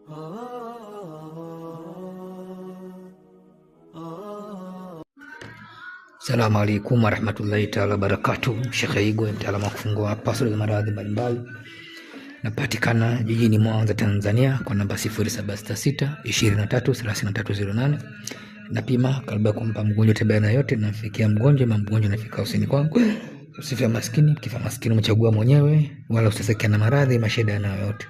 Assalamu alaikum warahmatullahi ta'ala wabarakatuh. Sheikh Igwe, mtaalamu wa kufungua pasuri za maradhi mbalimbali. Napatikana jijini Mwanza, Tanzania kwa namba 0766 233308. Napima kalba kumpa mgonjwa tabia yote, nafikia mgonjwa nafika usini kwangu. Usifia maskini, kifa maskini umechagua mwenyewe, wala usisekia na maradhi mashida yanayo yote.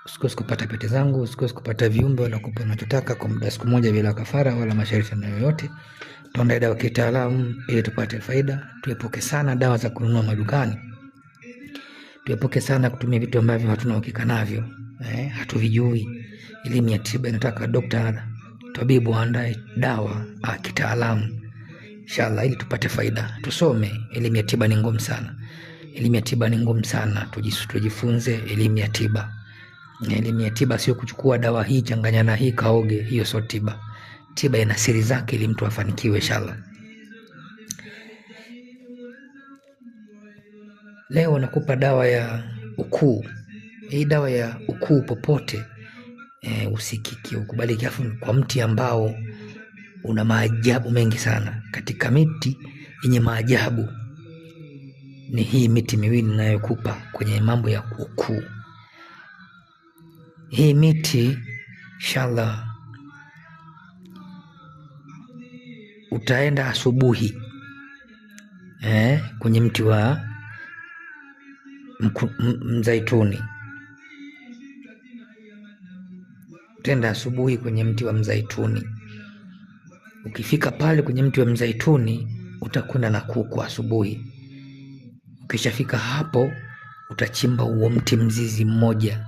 Usikose kupata pete zangu, usikose kupata viumbe wala kupa unachotaka kwa muda siku moja bila kafara wala masharti yanayo yote. Tuandae dawa kitaalamu ili tupate faida. Tuepuke sana dawa za kununua madukani. Tuepuke sana kutumia vitu ambavyo hatuna uhakika navyo, hatuvijui. Elimu ya tiba inataka daktari, tabibu aandae dawa kitaalamu inshallah ili tupate faida. Tusome, elimu ya tiba ni ngumu sana. Elimu ya tiba ni ngumu sana. Tujifunze elimu ya tiba. Elimu ya tiba sio kuchukua dawa hii changanya na hii kaoge, hiyo sio tiba. Tiba ina siri zake ili mtu afanikiwe inshallah. Leo nakupa dawa ya ukuu. Hii dawa ya ukuu popote usikiki ukubaliki, afu kwa mti ambao una maajabu mengi sana. Katika miti yenye maajabu ni hii miti miwili ninayokupa kwenye mambo ya ukuu. Hii miti inshallah utaenda asubuhi kwenye mti wa mzaituni. Utaenda asubuhi kwenye mti wa mzaituni. Ukifika pale kwenye mti wa mzaituni utakwenda na kuku asubuhi. Ukishafika hapo utachimba huo mti mzizi mmoja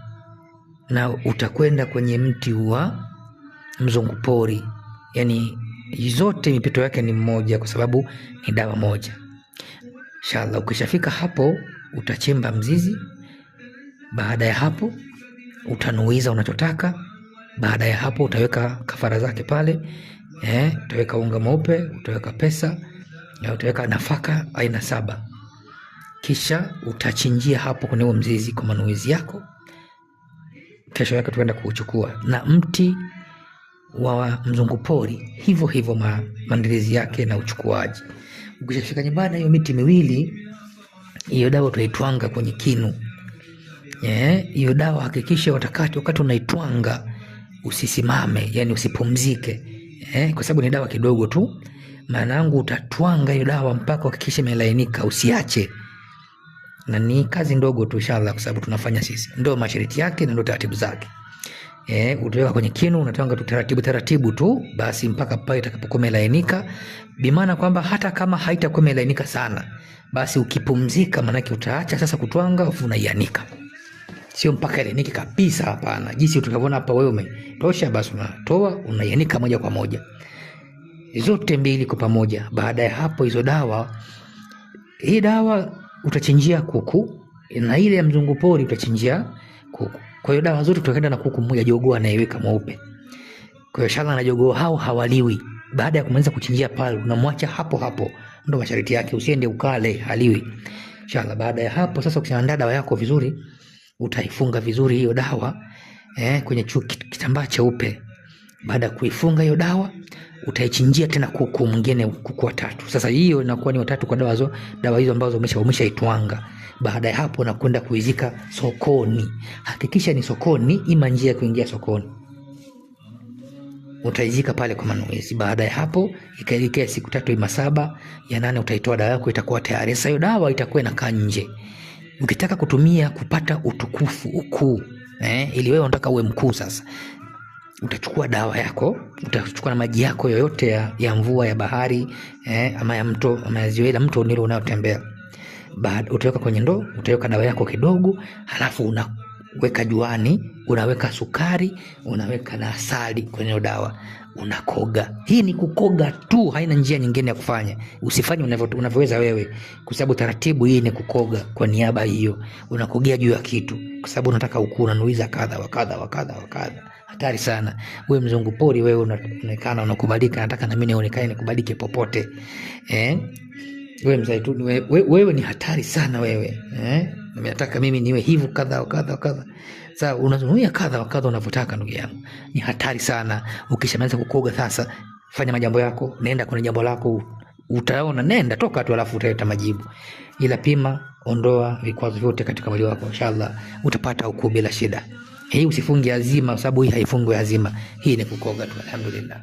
na utakwenda kwenye mti wa mzungupori. Yani zote mipito yake ni mmoja kwa sababu ni dawa moja. Inshallah ukishafika hapo utachimba mzizi. Baada ya hapo utanuiza unachotaka. Baada ya hapo utaweka kafara zake pale. Utaweka unga mweupe, utaweka pesa, na utaweka nafaka aina 7. Kisha utachinjia hapo kwenye huo mzizi kwa manuizi yako. Kesho yake tuenda kuchukua na mti wa mzungupori hivyo hivyo maandalizi yake na uchukuaji. Ukishafika nyumbani hiyo miti miwili, hiyo dawa utaitwanga kwenye kinu. Hiyo dawa hakikisha wakati unaitwanga usisimame, yani usipumzike. Kwa sababu ni dawa kidogo tu. Maana yangu utatwanga hiyo dawa mpaka hakikisha imelainika, usiache. Na ni kazi ndogo tu inshallah kwa sababu tunafanya sisi. Ndio masharti yake na ndio taratibu zake. Utaweka kwenye kinu, unatwanga tu taratibu tu basi mpaka pale itakapokuwa imelainika. Bimaana kwamba hata kama haitakuwa imelainika sana, basi ukipumzika manake utaacha sasa kutwanga afu unaianika. Sio mpaka ilainike kabisa, hapana. Jinsi utakavyoona hapa wewe umetosha, basi unatoa unaianika moja kwa moja. Zote mbili kwa pamoja. Baada ya hapo hizo dawa, hii dawa utachinjia kuku na ile ya mzungupori utachinjia kuku. Kwa hiyo dawa zote tutakwenda na kuku mmoja, jogoo anaiweka mweupe. Kwa hiyo inshallah na jogoo hao hawaliwi. Baada ya kumaliza kuchinjia pale unamwacha hapo. Ndio masharti yake, usiende ukale, haliwi. Inshallah baada ya hapo sasa ukishaandaa dawa yako vizuri, utaifunga vizuri hiyo dawa kwenye kitambaa cheupe. Baada ya kuifunga hiyo dawa utaichinjia tena kuku mwingine, kuku watatu. Sasa hiyo inakuwa ni watatu kwa dawa hizo ambazo umeshaitwanga. Baada ya hapo nakwenda kuizika sokoni. Hakikisha ni sokoni, ima njia ya kuingia sokoni. Utaizika pale kwa manuizi. Baada ya hapo ikaelekea siku 3 ima 7 ya 8 utaitoa dawa yako, itakuwa tayari. Sasa hiyo dawa itakuwa inakaa nje. Ukitaka kutumia kupata utukufu ukuu, ili wewe unataka uwe mkuu sasa, utachukua dawa yako, utachukua na maji yako yoyote ya mvua, ya bahari, ama ya mto, ama ya ziwa, mto nilo unaotembea. Baada utaweka kwenye ndoo, utaweka dawa yako kidogo, halafu unaweka juani, unaweka sukari, unaweka na asali kwenye dawa, unakoga. Hii ni kukoga tu, haina njia nyingine ya kufanya. Usifanye unavyoweza wewe, kwa sababu taratibu hii ni kukoga. Kwa niaba hiyo unakogea juu ya kitu, kwa sababu unataka ukuu, unanuiza kadha wa kadha. Hatari sana. Wewe mzungupori, wewe unaonekana unakubalika, nataka na mimi nionekane nikubalike popote. Wewe mzaituni, wewe ni hatari sana wewe. Nataka mimi niwe hivyo kadha wa kadha. Sasa unazuia kadha wa kadha unavyotaka, ndugu yangu, ni hatari sana. Ukishamaliza kukoga sasa, fanya majambo yako, nenda kwenye jambo lako, utaona, nenda toka tu, alafu utaleta majibu. Ila pima, ondoa vikwazo vyote katika mwili wako, inshallah utapata ukuu bila shida. Hii usifunge azima, sababu hii haifungwi azima, hii ni kukoga tu. Alhamdulillah.